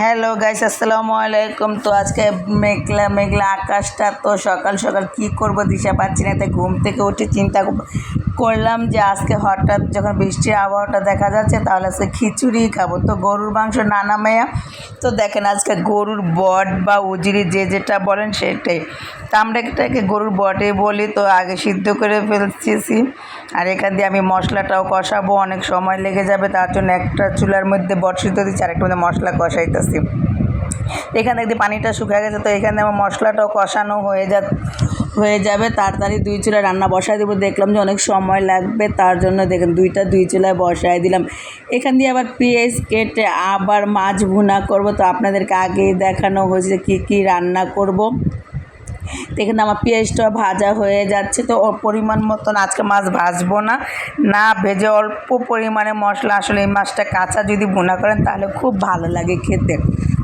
Hello guys, আসসালামু আলাইকুম। তো আজকে মেঘলা মেঘলা আকাশটা, তো সকাল সকাল কী করব দিশা পাচ্ছি না। তাই ঘুম থেকে উঠে চিন্তা করলাম যে আজকে হঠাৎ যখন বৃষ্টির আবহাওয়াটা দেখা যাচ্ছে তাহলে আজকে খিচুড়ি খাবো। তো গরুর মাংস না নামাইয়া, তো দেখেন আজকে গরুর বট বা উজিরি যে যেটা বলেন সেটাই, তো আমরা এটাকে গরুর বটে বলি। তো আগে সিদ্ধ করে ফেলতেছি, আর এখান দিয়ে আমি মশলাটাও কষাবো, অনেক সময় লেগে যাবে। তার জন্য একটা চুলার মধ্যে বট সিদ্ধ দিচ্ছি, আরেকটা মধ্যে মশলা কষাইতেছি। এখান থেকে পানিটা শুকিয়ে গেছে, তো এখানে আমার মশলাটাও কষানো হয়ে যাবে। তাড়াতাড়ি দুই চুলায় রান্না বসায় দেবো। দেখলাম যে অনেক সময় লাগবে, তার জন্য দেখেন দুই চুলায় বসায় দিলাম। এখান দিয়ে আবার পেঁয়াজ কেটে আবার মাছ ভুনা করব। তো আপনাদেরকে আগেই দেখানো হয়েছে কী কী রান্না করব। এখানে আমার পেঁয়াজটা ভাজা হয়ে যাচ্ছে। তো ওর পরিমাণ মতন আজকে মাছ ভাজবো না ভেজে অল্প পরিমাণে মশলা, আসলে এই মাছটা কাঁচা যদি ভুনা করেন তাহলে খুব ভালো লাগে খেতে।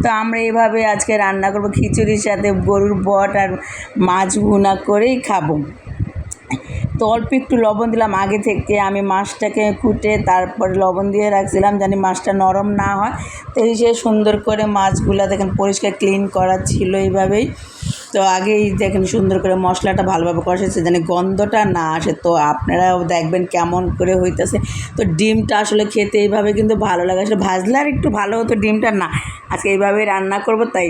তো আমরা এইভাবে আজকে রান্না করব, খিচুড়ির সাথে গরুর বট আর মাছ ভুনা করেই খাবো। তো অল্প একটু লবণ দিলাম, আগে থেকে আমি মাছটাকে কুটে তারপর লবণ দিয়ে রাখছিলাম জানি মাছটা নরম না হয়। তো এই যে সুন্দর করে মাছগুলো দেখেন পরিষ্কার ক্লিন করা ছিল এইভাবেই। তো আগেই দেখেন সুন্দর করে মশলাটা ভালোভাবে কষাচ্ছে জানি গন্ধটা না আসে। তো আপনারাও দেখবেন কেমন করে হইতেছে। তো ডিমটা আসলে খেতে এইভাবে কিন্তু ভালো লাগে, আসলে ভাজলে আর একটু ভালো হতো, ডিমটা না আজকে এইভাবেই রান্না করব তাই।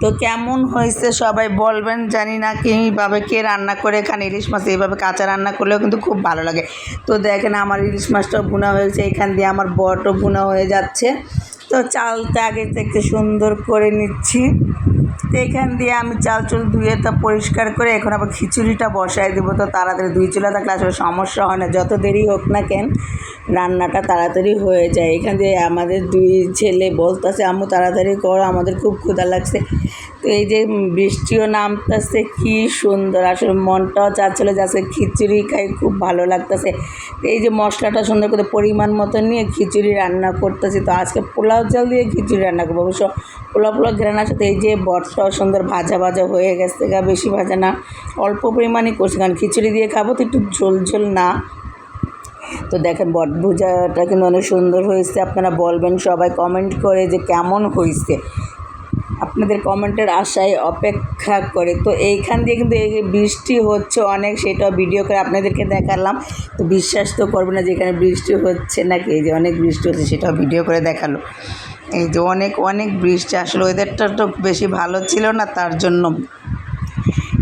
তো কেমন হয়েছে সবাই বলবেন, জানি না কীভাবে কে রান্না করে খান ইলিশ মাছ, এইভাবে কাঁচা রান্না করলেও কিন্তু খুব ভালো লাগে। তো দেখেন আমার ইলিশ মাছটাও ভুনা হয়েছে, এখান দিয়ে আমার বটও ভুনা হয়ে যাচ্ছে। তো চালটা আগে থেকে সুন্দর করে নিচ্ছি। তো এখান দিয়ে আমি চাল ধুয়ে তা পরিষ্কার করে এখন আবার খিচুড়িটা বসায় দেবো। তো তাড়াতাড়ি দুই চুলা থাকলে আসলে সমস্যা হয় না, যত দেরি হোক না কেন রান্নাটা তাড়াতাড়ি হয়ে যায়। এখান দিয়ে আমাদের দুই ছেলে বলতেছে আম্মু তাড়াতাড়ি করো, আমাদের খুব ক্ষুধা লাগছে। তো এই যে বৃষ্টিও নামতেছে, কী সুন্দর, আসলে মনটাও চাচ্ছিলো যে আজকে খিচুড়ি খাই, খুব ভালো লাগতেছে। এই যে মশলাটা সুন্দর করে পরিমাণ মতো নিয়ে খিচুড়ি রান্না করতেছি। তো আজকে পোলাও চাল দিয়ে খিচুড়ি রান্না করবো, অবশ্য পোলাও ঘেরানোর সাথে এই যে বটটাও সুন্দর ভাজা হয়ে গেছে, বেশি ভাজা না, অল্প পরিমাণে করছি কারণ খিচুড়ি দিয়ে খাবো তো একটু ঝোল না। তো দেখেন বট ভুজাটা কিন্তু অনেক সুন্দর হয়েছে। আপনারা বলবেন সবাই কমেন্ট করে যে কেমন হয়েছে, আপনাদের কমেন্টের আশায় অপেক্ষা করে। তো এইখান দিয়ে কিন্তু এই বৃষ্টি হচ্ছে অনেক, সেটাও ভিডিও করে আপনাদেরকে দেখালাম। তো বিশ্বাস তো করবে না যে এখানে বৃষ্টি হচ্ছে নাকি, এই যে অনেক বৃষ্টি হচ্ছে সেটাও ভিডিও করে দেখালো। এই যে অনেক বৃষ্টি, আসলে ওয়েদারটা তো বেশি ভালো ছিল না, তার জন্য।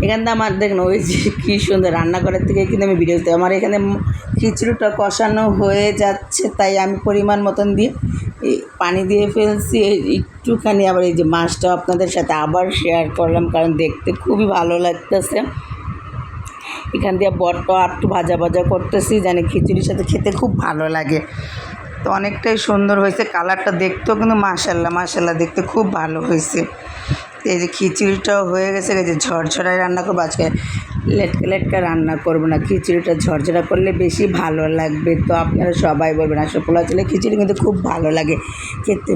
এখানে আমার দেখুন ওই যে কী সুন্দর রান্নাঘরের থেকে কিন্তু আমি ভিডিও দিতে, আমার এখানে খিচুড়িটা কষানো হয়ে যাচ্ছে, তাই আমি পরিমাণ মতন দিয়ে পানি দিয়ে ফেলছি একটুখানি। আবার এই যে মাছটাও আপনাদের সাথে আবার শেয়ার করলাম কারণ দেখতে খুবই ভালো লাগতেছে। এখান দিয়ে বটটা একটু ভাজা করতেছি, জানি খিচুড়ির সাথে খেতে খুব ভালো লাগে। তো অনেকটাই সুন্দর হয়েছে, কালারটা দেখতেও কিন্তু মাশাল্লাহ দেখতে খুব ভালো হয়েছে। এই যে খিচুড়িটাও হয়ে গেছে, এই যে ঝরঝরায় রান্না করবো আজকে, লেটকা রান্না করবো না, খিচুড়িটা ঝরঝরা করলে বেশি ভালো লাগবে। তো আপনারা সবাই বলবেন, আসলে পোলাও চালের খিচুড়ি কিন্তু খুব ভালো লাগে খেতে।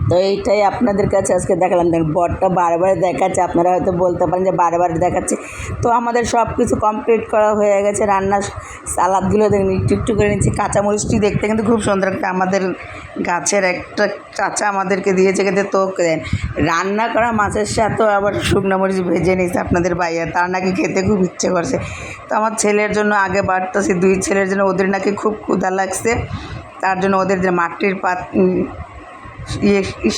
তো এইটাই আপনাদের কাছে আজকে দেখালাম। বটটা বারবার দেখাচ্ছে, আপনারা হয়তো বলতে পারেন যে বারবার দেখাচ্ছে। তো আমাদের সব কিছু কমপ্লিট করা হয়ে গেছে, রান্নার সালাদগুলো দেখুন একটু করে নিচ্ছি। কাঁচামরিচটি দেখতে কিন্তু খুব সুন্দর, আমাদের গাছের একটা চাচা আমাদেরকে দিয়েছে খেতে। তো রান্না করা মাছের সাথেও আবার শুকনো মরিচ ভেজে নিয়েছে আপনাদের ভাইয়া, তার নাকি খেতে খুব ইচ্ছে করছে। তো আমার ছেলের জন্য আগে বাড়তেছি, দুই ছেলের জন্য, ওদের নাকি খুব ক্ষুধা লাগছে, তার জন্য ওদের যে মাটির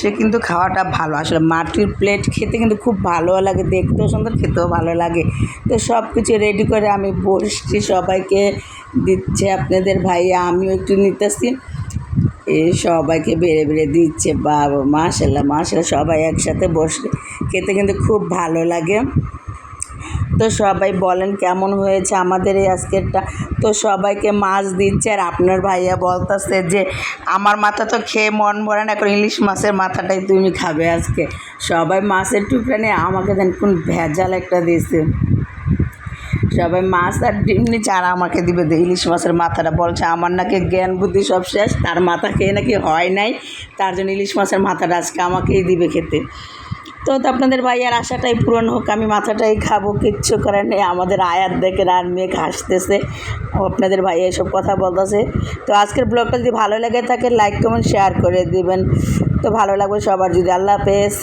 সে কিন্তু খাওয়াটা ভালো, আসলে মাটির প্লেট খেতে কিন্তু খুব ভালো লাগে, দেখতেও সুন্দর, খেতেও ভালো লাগে। তো সব কিছু রেডি করে আমি বসছি, সবাইকে দিচ্ছে আপনাদের ভাইয়া, আমিও একটু নিতেছি, এই সবাইকে বেড়ে দিচ্ছে। বাবা মাশাল্লাহ সবাই একসাথে বসে খেতে কিন্তু খুব ভালো লাগে। তো সবাই বলেন কেমন হয়েছে আমাদের এই আজকেরটা। তো সবাইকে মাছ দিচ্ছে, আর আপনার ভাইয়া বলতেছে যে আমার মাথা তো খেয়ে মন ভরে না, এখন ইলিশ মাছের মাথাটাই তুমি খাবে আজকে। সবাই মাছের টুকরা নিয়ে আমাকে দেন কোন ভেজাল একটা দিয়েছে, সবাই মাছ আর ডিম নিচ্ছে আর আমাকে দিবে ইলিশ মাছের মাথাটা। বলছে আমার নাকি জ্ঞান বুদ্ধি সব শেষ, তার মাথা খেয়ে নাকি হয় নাই, তার জন্য ইলিশ মাছের মাথাটা আজকে আমাকেই দিবে খেতে। তো আপনাদের ভাইয়ার আশাটাই পূরণ হোক, আমি মাথাটাই খাবো, কিচ্ছু করার নেই। আমাদের আয়াত দেখে আর মেঘ হাসতেছে, আপনাদের ভাইয়া এসব কথা বলতেছে। তো আজকের ব্লগটা যদি ভালো লেগে থাকে লাইক কমেন্ট শেয়ার করে দিবেন, তো ভালো লাগবে সবার যদি। আল্লাহ হাফেজ।